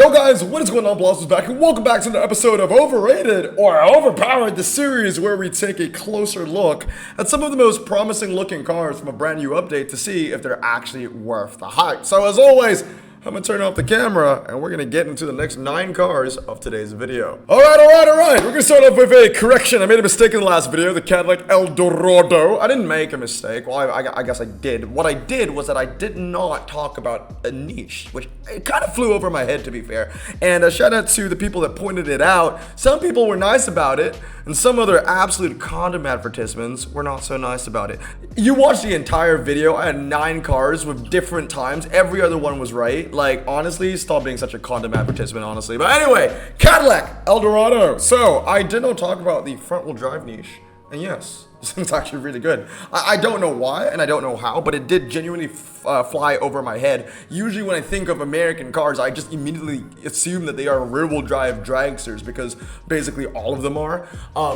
Yo guys, what is going on? Blast is back and welcome back to another episode of Overrated or Overpowered, the series where we take a closer look at some of the most promising looking cars from a brand new update to see if they're actually worth the hype. So as always, I'm gonna turn off the camera and we're gonna get into the next 9 cars of today's video. Alright. We're gonna start off with a correction. I made a mistake in the last video, the Cadillac El Dorado. I didn't make a mistake. Well, I guess I did. What I did was that I did not talk about a niche, which it kind of flew over my head, to be fair. And a shout out to the people that pointed it out. Some people were nice about it, and some other absolute condom advertisements were not so nice about it. You watched the entire video. I had 9 cars with different times. Every other one was right. Like, honestly, stop being such a condom advertisement, honestly. But anyway, Cadillac El Dorado. So, I did not talk about the front-wheel drive niche. And yes, this thing's actually really good. I don't know why, and I don't know how, but it did genuinely fly over my head. Usually when I think of American cars, I just immediately assume that they are rear-wheel drive dragsters, because basically all of them are.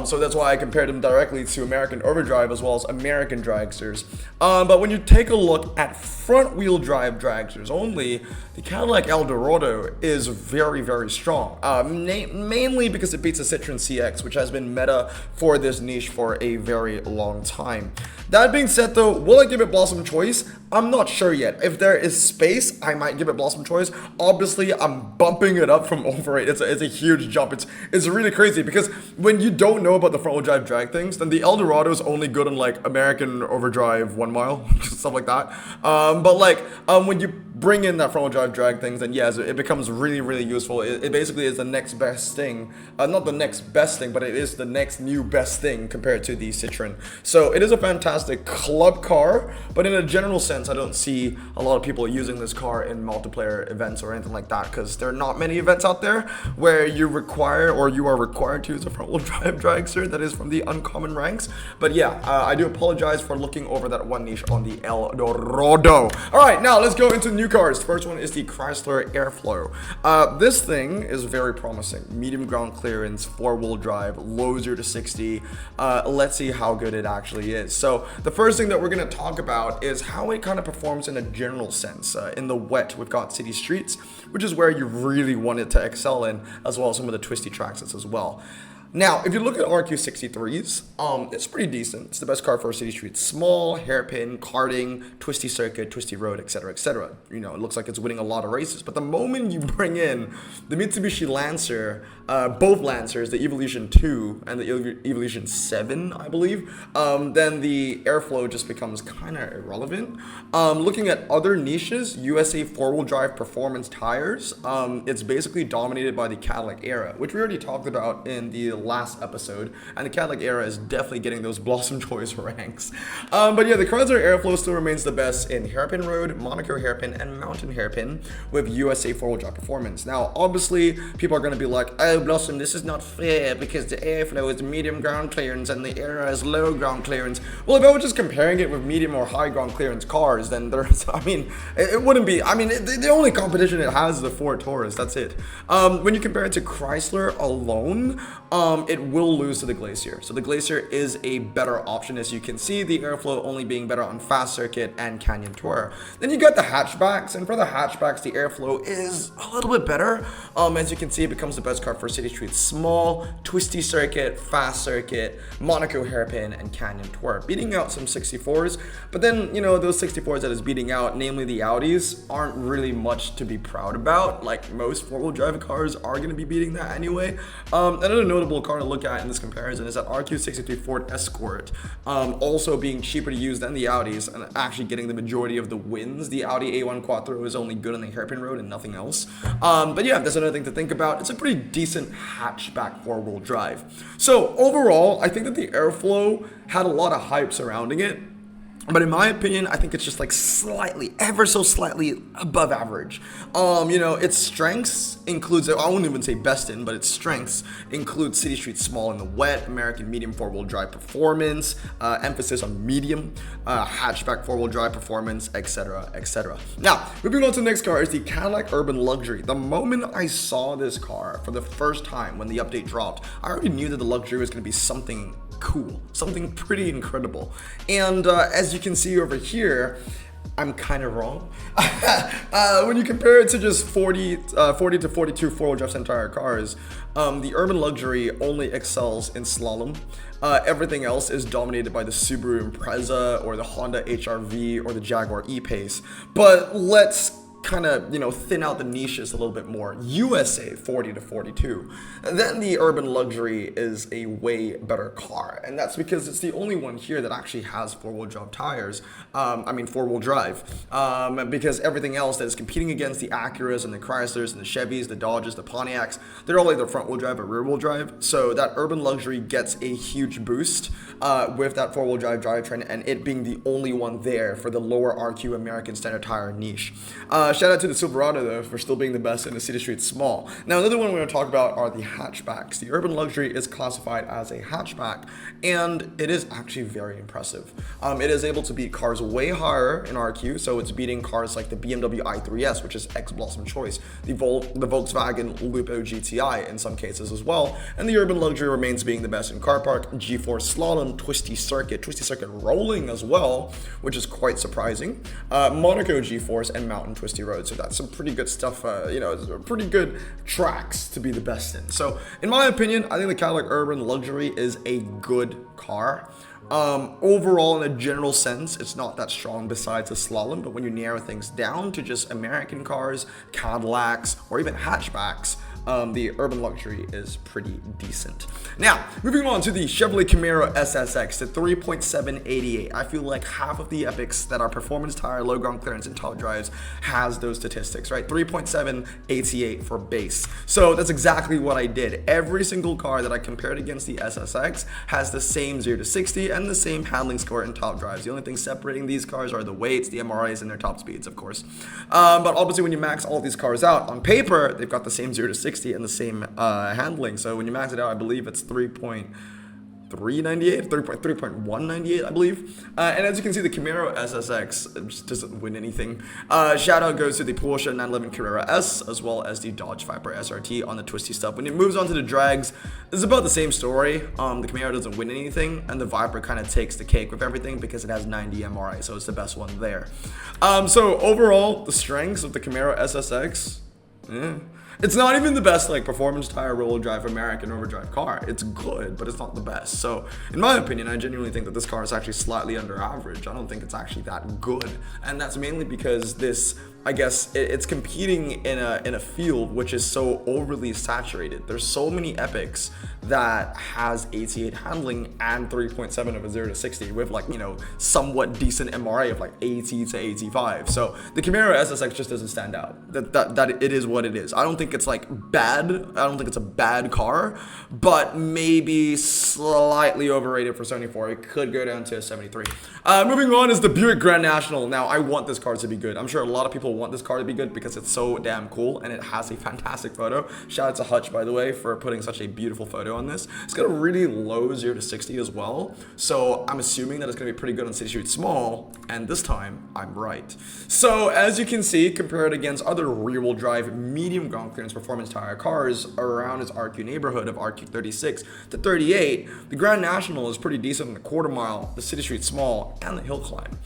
So that's why I compared them directly to American overdrive as well as American dragsters. But when you take a look at front-wheel drive dragsters only, the Cadillac El Dorado is very, very strong. Mainly because it beats the Citroen CX, which has been meta for this niche for a very long time. That being said though, will I give it Blossom Choice? I'm not sure yet. If there is space, I might give it Blossom Choice. Obviously, I'm bumping it up from overrated. It's a huge jump. It's really crazy because when you don't know about the front-wheel drive drag things, then the El Dorado is only good on like American overdrive 1 mile, stuff like that. But like when you bring in that front-wheel drive drag things, then yes, it becomes really, really useful. It basically is the next best thing. Not the next best thing, but it is the next new best thing compared to the Citroen. So it is a fantastic club car, but in a general sense, I don't see a lot of people using this car in multiplayer events or anything like that, because there are not many events out there where you are required to use a front-wheel drive dragster that is from the uncommon ranks. But yeah, I do apologize for looking over that one niche on the El Dorado. All right, now let's go into new cars. The first one is the Chrysler Airflow. This thing is very promising. Medium ground clearance, 4-wheel drive, low 0 to 60. Let's see how good it actually is. So the first thing that we're going to talk about is how it kind of performs in a general sense. In the wet, we've got city streets, which is where you really want it to excel in, as well as some of the twisty tracks as well. Now, if you look at RQ63s, it's pretty decent. It's the best car for a city street. Small, hairpin, karting, twisty circuit, twisty road, etc., etc. You know, it looks like it's winning a lot of races. But the moment you bring in the Mitsubishi Lancer, both Lancers, the Evolution 2 and the Evolution 7, I believe, then the Airflow just becomes kind of irrelevant. Looking at other niches, USA 4-wheel drive performance tires, it's basically dominated by the Cadillac era, which we already talked about in the last episode, and the Cadillac era is definitely getting those Blossom Choice ranks. But yeah, the Chrysler Airflow still remains the best in hairpin road, Monaco hairpin, and mountain hairpin with USA 4-wheel drive performance. Now, obviously, people are going to be like, oh, Blossom, this is not fair because the Airflow is medium ground clearance and the era is low ground clearance. Well, if I was just comparing it with medium or high ground clearance cars, then there's, I mean, it wouldn't be, I mean, the only competition it has is the Ford Taurus, that's it. When you compare it to Chrysler alone, it will lose to the Glacier. So the Glacier is a better option, as you can see, the Airflow only being better on fast circuit and canyon tour. Then you got the hatchbacks, and for the hatchbacks, the Airflow is a little bit better. As you can see, it becomes the best car for city streets. Small, twisty circuit, fast circuit, Monaco hairpin, and canyon tour, beating out some 64s. But then, you know, those 64s that is beating out, namely the Audis, aren't really much to be proud about. Like most 4-wheel drive cars are going to be beating that anyway. Another notable car to look at in this comparison is that RQ63 Ford Escort, also being cheaper to use than the Audis and actually getting the majority of the wins. The Audi A1 Quattro is only good on the hairpin road and nothing else. But yeah, that's another thing to think about. It's a pretty decent hatchback 4-wheel drive. So overall, I think that the Airflow had a lot of hype surrounding it. But in my opinion, I think it's just like slightly, ever so slightly above average. You know, its strengths includes, I wouldn't even say best in, but its strengths include city streets small in the wet, American medium 4-wheel drive performance, emphasis on medium, hatchback 4-wheel drive performance, etc., etc. Now, moving on to the next car is the Cadillac Urban Luxury. The moment I saw this car for the first time when the update dropped, I already knew that the Luxury was going to be something cool, something pretty incredible. And as you can see over here, I'm kind of wrong. When you compare it to just 40 to 42 four-wheel drive entire cars, the urban luxury only excels in slalom. Everything else is dominated by the Subaru Impreza or the Honda HR-V or the Jaguar E-Pace. But let's kind of, thin out the niches a little bit more. USA 40 to 42. Then the urban luxury is a way better car. And that's because it's the only one here that actually has four-wheel drive tires. Four-wheel drive. Because everything else that is competing against the Acuras and the Chryslers and the Chevys, the Dodges, the Pontiacs, they're all either front-wheel drive or rear-wheel drive. So that urban luxury gets a huge boost with that four-wheel drive drivetrain, and it being the only one there for the lower RQ American standard tire niche. Shout out to the Silverado, though, for still being the best in the city street small. Now, another one we're going to talk about are the hatchbacks. The urban luxury is classified as a hatchback, and it is actually very impressive. It is able to beat cars way higher in RQ, so it's beating cars like the BMW i3S, which is ex-Blossom Choice, the Volkswagen Lupo GTI in some cases as well, and the urban luxury remains being the best in car park, G-force slalom, twisty circuit rolling as well, which is quite surprising, Monaco G-force, and mountain twisty road. So that's some pretty good stuff, pretty good tracks to be the best in. So in my opinion, I think the Cadillac Urban Luxury is a good car. Overall, in a general sense, it's not that strong besides the slalom, but when you narrow things down to just American cars, Cadillacs, or even hatchbacks, the urban luxury is pretty decent. Now, moving on to the Chevrolet Camaro SSX, the 3.788. I feel like half of the epics that are performance tire, low ground clearance, and top drives has those statistics, right? 3.788 for base. So that's exactly what I did. Every single car that I compared against the SSX has the same 0 to 60 and the same handling score and top drives. The only thing separating these cars are the weights, the MRIs, and their top speeds, of course. But obviously, when you max all these cars out, on paper, they've got the same 0 to 60 and the same handling. So when you max it out, I believe it's 3.198, I believe. And as you can see, the Camaro SSX just doesn't win anything. Shout out goes to the Porsche 911 Carrera S, as well as the Dodge Viper SRT on the twisty stuff. When it moves on to the drags, it's about the same story. The Camaro doesn't win anything, and the Viper kind of takes the cake with everything because it has 90 MRI, so it's the best one there. So overall, the strengths of the Camaro SSX, it's not even the best performance tire roll drive American overdrive car. It's good, but it's not the best. So in my opinion, I genuinely think that this car is actually slightly under average. I don't think it's actually that good. And that's mainly because this, I guess, it's competing in a field which is so overly saturated. There's so many epics that has 88 handling and 3.7 of a 0 to 60 with somewhat decent MRA of 80 to 85. So the Camaro SSX just doesn't stand out. That it is what it is. I don't think it's bad. I don't think it's a bad car, but maybe slightly overrated for 74. It could go down to a 73. Moving on is the Buick Grand National. Now, I want this car to be good. I'm sure a lot of people want this car to be good because it's so damn cool and it has a fantastic photo. Shout out to Hutch, by the way, for putting such a beautiful photo on this. It's got a really low 0 to 60 as well, so I'm assuming that it's going to be pretty good on city street small, and this time I'm right. So as you can see, compared against other rear-wheel drive medium ground clearance performance tire cars around its RQ neighborhood of RQ 36 to 38, the Grand National is pretty decent in the quarter mile, the city street small, and the hill climb,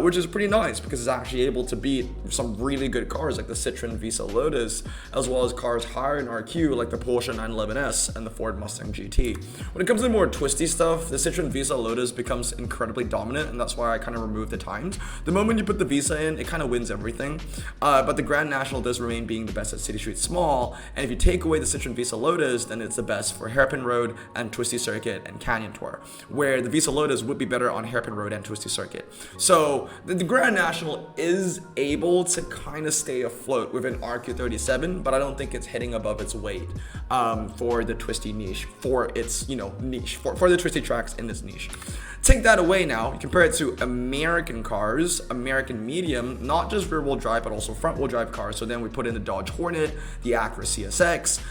which is pretty nice because it's actually able to beat some really good cars like the Citroen Visa Lotus, as well as cars higher in RQ like the Porsche 911S and the Ford Mustang GT. When it comes to more twisty stuff, the Citroen Visa Lotus becomes incredibly dominant, and that's why I kind of removed the times. The moment you put the Visa in, it kind of wins everything, but the Grand National does remain being the best at city street small, and if you take away the Citroen Visa Lotus, then it's the best for hairpin road and twisty circuit and canyon tour, where the Visa Lotus would be better on hairpin road and twisty circuit. So the Grand National is able to kind of stay afloat within RQ37, but I don't think it's hitting above its weight for the twisty niche, for its niche, for the twisty tracks in this niche. Take that away now, you compare it to American cars, American medium, not just rear-wheel drive, but also front-wheel drive cars. So then we put in the Dodge Hornet, the Acura CSX.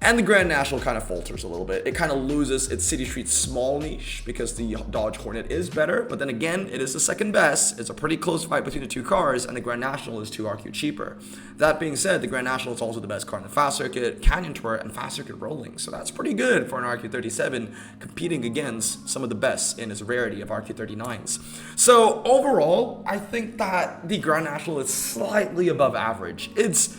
And the Grand National kind of falters a little bit. It kind of loses its city street small niche because the Dodge Hornet is better, but then again, it is the second best. It's a pretty close fight between the two cars, and the Grand National is 2 RQ cheaper. That being said, the Grand National is also the best car in the fast circuit, canyon tour, and fast circuit rolling, so that's pretty good for an RQ37 competing against some of the best in its rarity of RQ39s. So overall, I think that the Grand National is slightly above average. It's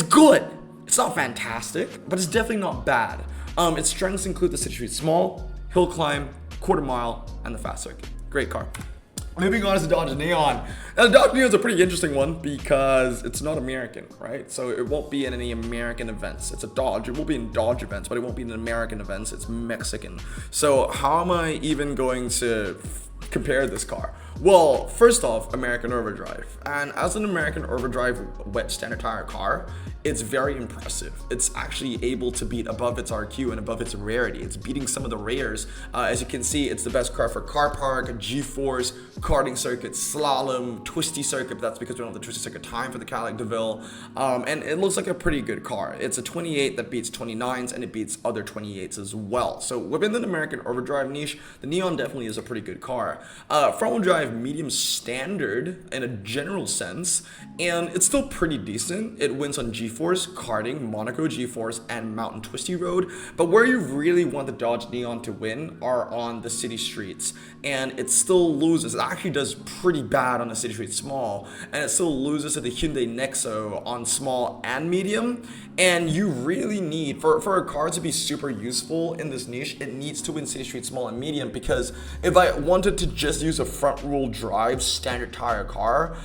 good. It's not fantastic, but it's definitely not bad. Its strengths include the city street small, hill climb, quarter mile, and the fast circuit. Great car. Moving on to the Dodge Neon. Now, the Dodge Neon is a pretty interesting one because it's not American, right? So it won't be in any American events. It's a Dodge. It will be in Dodge events, but it won't be in American events. It's Mexican. So how am I even going to compare this car? Well, first off, American Overdrive. And as an American Overdrive wet standard tire car, it's very impressive. It's actually able to beat above its RQ and above its rarity. It's beating some of the rares. As you can see, it's the best car for car park, G-force, karting circuit, slalom, twisty circuit. But that's because we don't have the twisty circuit time for the Cadillac DeVille. And it looks like a pretty good car. It's a 28 that beats 29s, and it beats other 28s as well. So within the American Overdrive niche, the Neon definitely is a pretty good car. Front-wheel drive medium standard in a general sense, and it's still pretty decent. It wins on G-force, karting, Monaco G-force, and mountain twisty road. But where you really want the Dodge Neon to win are on the city streets, and it still loses. It actually does pretty bad on the city street small, and it still loses to the Hyundai Nexo on small and medium. And you really need, for a car to be super useful in this niche, it needs to win city street small and medium, because if I wanted to just use a front wheel drive standard tire car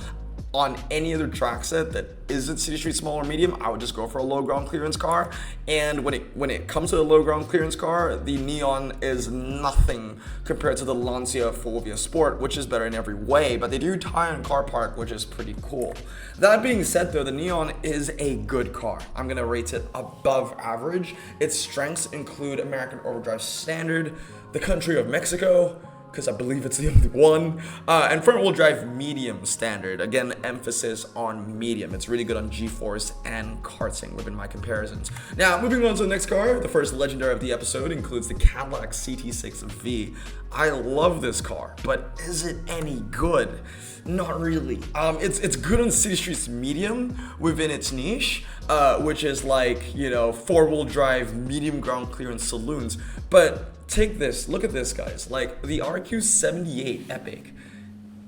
on any other track set that isn't city street small or medium, I would just go for a low ground clearance car. And when it comes to a low ground clearance car, the Neon is nothing compared to the Lancia Fulvia Sport, which is better in every way, but they do tie in car park, which is pretty cool. That being said though, the Neon is a good car. I'm gonna rate it above average. Its strengths include American Overdrive Standard, the country of Mexico, because I believe it's the only one, and front-wheel drive medium standard. Again, emphasis on medium. It's really good on G-force and karting within my comparisons. Now, moving on to the next car, the first legendary of the episode includes the Cadillac CT6-V. I love this car, but is it any good? Not really. It's good on city streets medium within its niche, which is like, you know, four-wheel drive medium ground clearance saloons, but take this, look at this, guys. Like, the RQ78 Epic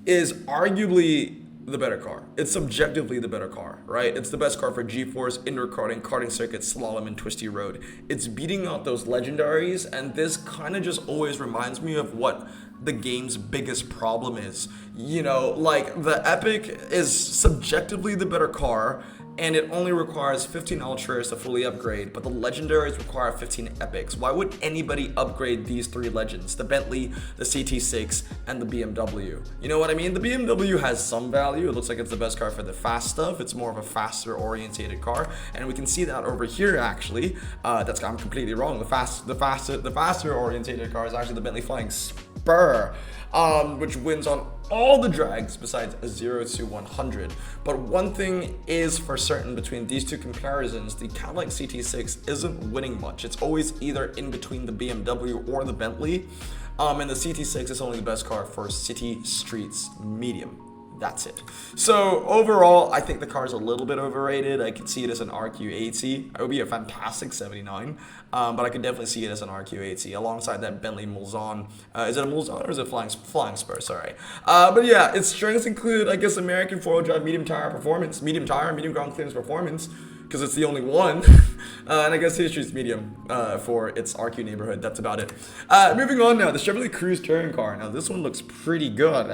is arguably the better car. It's subjectively the better car, right? It's the best car for G-force, indoor karting, karting circuit, slalom, and twisty road. It's beating out those legendaries, and this kind of just always reminds me of what the game's biggest problem is. You know, like, the Epic is subjectively the better car, and it only requires 15 Ultras to fully upgrade, but the legendaries require 15 Epics. Why would anybody upgrade these three legends? The Bentley, the CT6, and the BMW. You know what I mean? The BMW has some value. It looks like it's the best car for the fast stuff. It's more of a faster orientated car, and we can see that over here actually. I'm completely wrong. The faster orientated car is actually the Bentley Flying Spur, which wins on all the drags besides a 0 to 100. But one thing is for certain between these two comparisons, the Cadillac CT6 isn't winning much. It's always either in between the BMW or the Bentley, and the CT6 is only the best car for city streets medium. That's it. So overall, I think the car is a little bit overrated. I could see it as an RQ80. It would be a fantastic 79, but I could definitely see it as an RQ80 alongside that Bentley Mulsanne. Is it a Mulsanne or is it Flying Spur? Sorry. But yeah, its strengths include, I guess, American four-wheel drive medium ground clearance performance, because it's the only one. And I guess city streets medium for its RQ neighborhood. That's about it. Moving on now, the Chevrolet Cruze touring car. Now this one looks pretty good.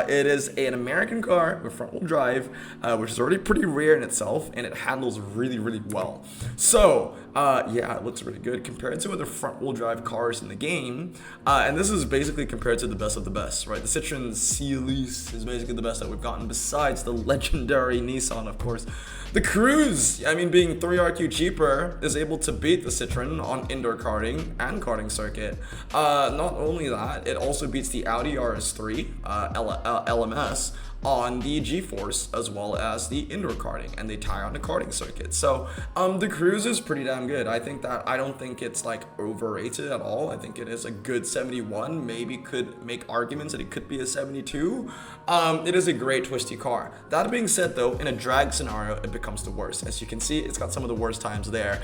It is an American car with front-wheel drive, which is already pretty rare in itself, and it handles really, really well. So yeah, it looks really good compared to other front-wheel drive cars in the game. And this is basically compared to the best of the best, right? The Citroen C-Elise is basically the best that we've gotten, besides the legendary Nissan, of course. The Cruze, I mean, being 3 RQ cheaper, is able to beat the Citroen on indoor karting and karting circuit. Not only that, it also beats the Audi RS3 LMS on the G-force as well as the indoor karting, and they tie on the karting circuit. So the Cruze is pretty damn good. I don't think it's like overrated at all. I think it is a good 71. Maybe could make arguments that it could be a 72. It is a great twisty car. That being said though, in a drag scenario, it becomes the worst. As you can see, it's got some of the worst times there,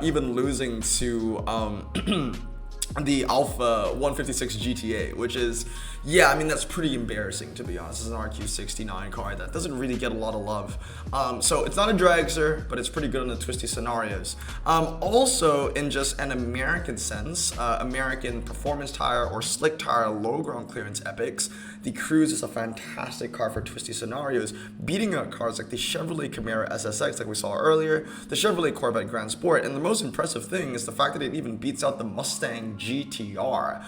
even losing to the Alpha 156 GTA, which is, yeah, I mean, that's pretty embarrassing, to be honest. It's an RQ69 car that doesn't really get a lot of love. So it's not a dragster, but it's pretty good in the twisty scenarios. Also, in just an American sense, American performance tire or slick tire low ground clearance epics, the Cruze is a fantastic car for twisty scenarios, beating out cars like the Chevrolet Camaro SSX like we saw earlier, the Chevrolet Corvette Grand Sport, and the most impressive thing is the fact that it even beats out the Mustang GTR.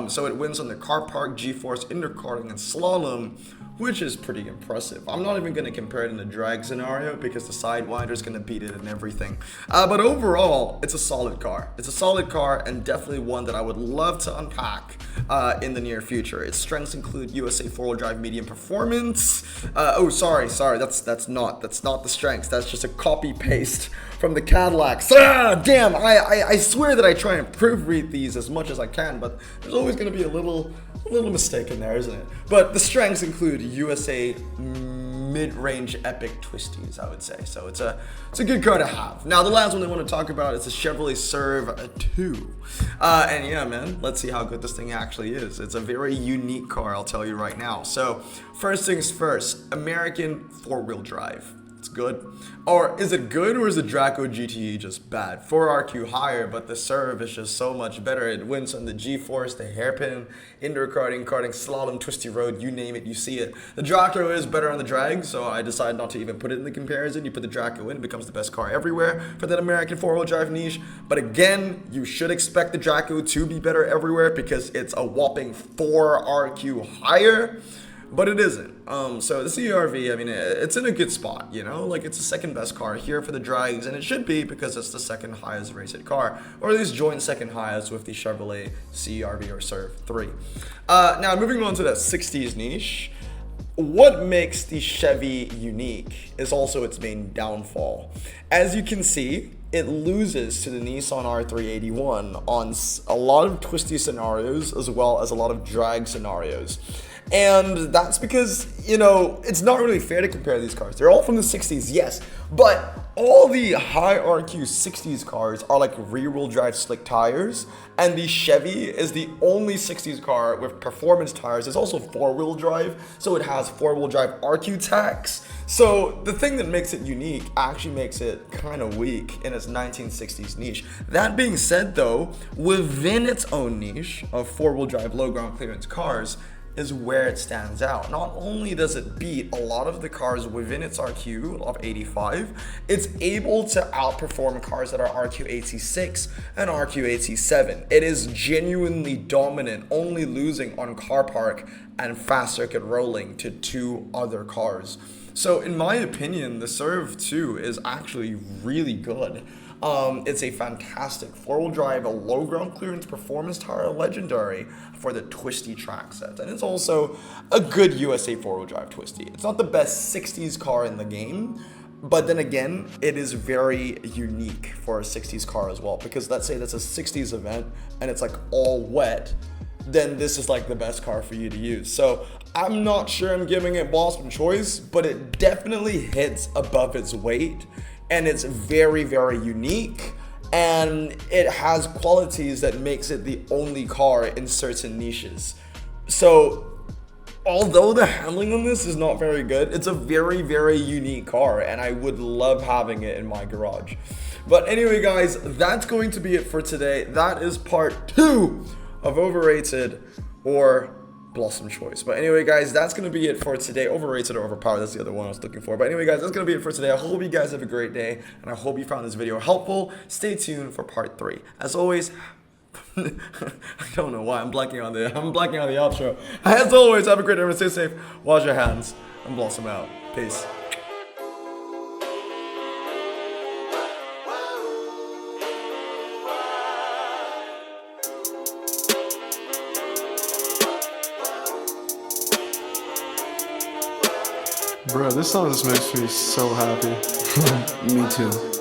So it wins on the car park, G-force, indoor karting, and slalom, which is pretty impressive. I'm not even going to compare it in a drag scenario because the Sidewinder is going to beat it and everything. But overall, it's a solid car. It's a solid car and definitely one that I would love to unpack in the near future. Its strengths include USA 4-wheel drive medium performance. That's not the strengths. That's just a copy paste from the Cadillacs. Damn, I swear that I try and proofread these as much as I can, but there's always going to be a little mistake in there, isn't it? But the strengths include USA mid-range epic twisties, I would say. So it's a good car to have. Now the last one I want to talk about is the Chevrolet CERV 2. And yeah, man, let's see how good this thing actually is. It's a very unique car, I'll tell you right now. So first things first, American 4-wheel drive. It's good. Or is it good, or is the Draco GTE just bad? 4RQ higher, but the CERV is just so much better. It wins on the G-force, the hairpin, indoor karting, slalom, twisty road, you name it, you see it. The Draco is better on the drag, so I decided not to even put it in the comparison. You put the Draco in, it becomes the best car everywhere for that American 4-wheel drive niche. But again, you should expect the Draco to be better everywhere because it's a whopping 4RQ higher. But it isn't. So the CERV, I mean, it's in a good spot, you know? Like, it's the second best car here for the drags, and it should be because it's the second highest rated car, or at least joint second highest with the Chevrolet CERV or CERV 3. Now, moving on to that 60s niche, what makes the Chevy unique is also its main downfall. As you can see, it loses to the Nissan R381 on a lot of twisty scenarios as well as a lot of drag scenarios. And that's because, you know, it's not really fair to compare these cars. They're all from the 60s, yes, but all the high RQ 60s cars are like rear-wheel drive slick tires, and the Chevy is the only 60s car with performance tires. It's also 4-wheel drive, so it has 4-wheel drive RQ tacks. So the thing that makes it unique actually makes it kind of weak in its 1960s niche. That being said though, within its own niche of 4-wheel drive low ground clearance cars, is where it stands out. Not only does it beat a lot of the cars within its RQ of 85, it's able to outperform cars that are RQ86 and RQ87. It is genuinely dominant, only losing on car park and fast circuit rolling to 2 other cars. So in my opinion, the CERV 2 is actually really good. It's a fantastic 4-wheel drive, a low ground clearance performance tire, legendary for the twisty track set. And it's also a good USA 4-wheel drive twisty. It's not the best 60s car in the game, but then again, it is very unique for a 60s car as well. Because let's say that's a 60s event and it's like all wet, then this is like the best car for you to use. So I'm not sure I'm giving it Blossom choice, but it definitely hits above its weight. And it's very, very unique, and it has qualities that makes it the only car in certain niches. So although the handling on this is not very good, it's a very, very unique car, and I would love having it in my garage. But anyway, guys, that's going to be it for today. That is part 2 of overrated or Blossom choice. But anyway, guys, that's going to be it for today. Overrated or overpowered, that's the other one I was looking for. But anyway, guys, that's going to be it for today. I hope you guys have a great day, and I hope you found this video helpful. Stay tuned for part 3. As always, I don't know why I'm blanking on the outro. As always, have a great day. Stay safe, wash your hands, and Blossom out. Peace. Bro, this song just makes me so happy. Me too.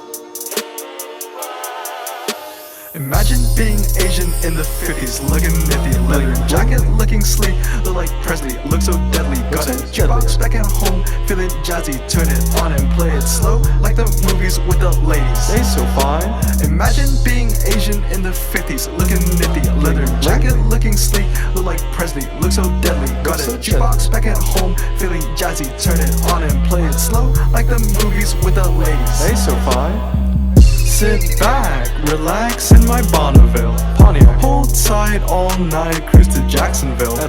Imagine being Asian in the 50s, looking nifty, leather jacket looking sleek, look like Presley, look so deadly. Got a jukebox back at home, feeling jazzy, turn it on and play it slow, like the movies with the ladies. They so fine. Imagine being Asian in the 50s, looking nifty, leather jacket looking sleek, look like Presley, look so deadly. Got a jukebox back at home, feeling jazzy, turn it on and play it slow, like the movies with the ladies. They so fine. Sit back, relax in my Bonneville Pontiac. Hold tight all night, cruise to Jacksonville.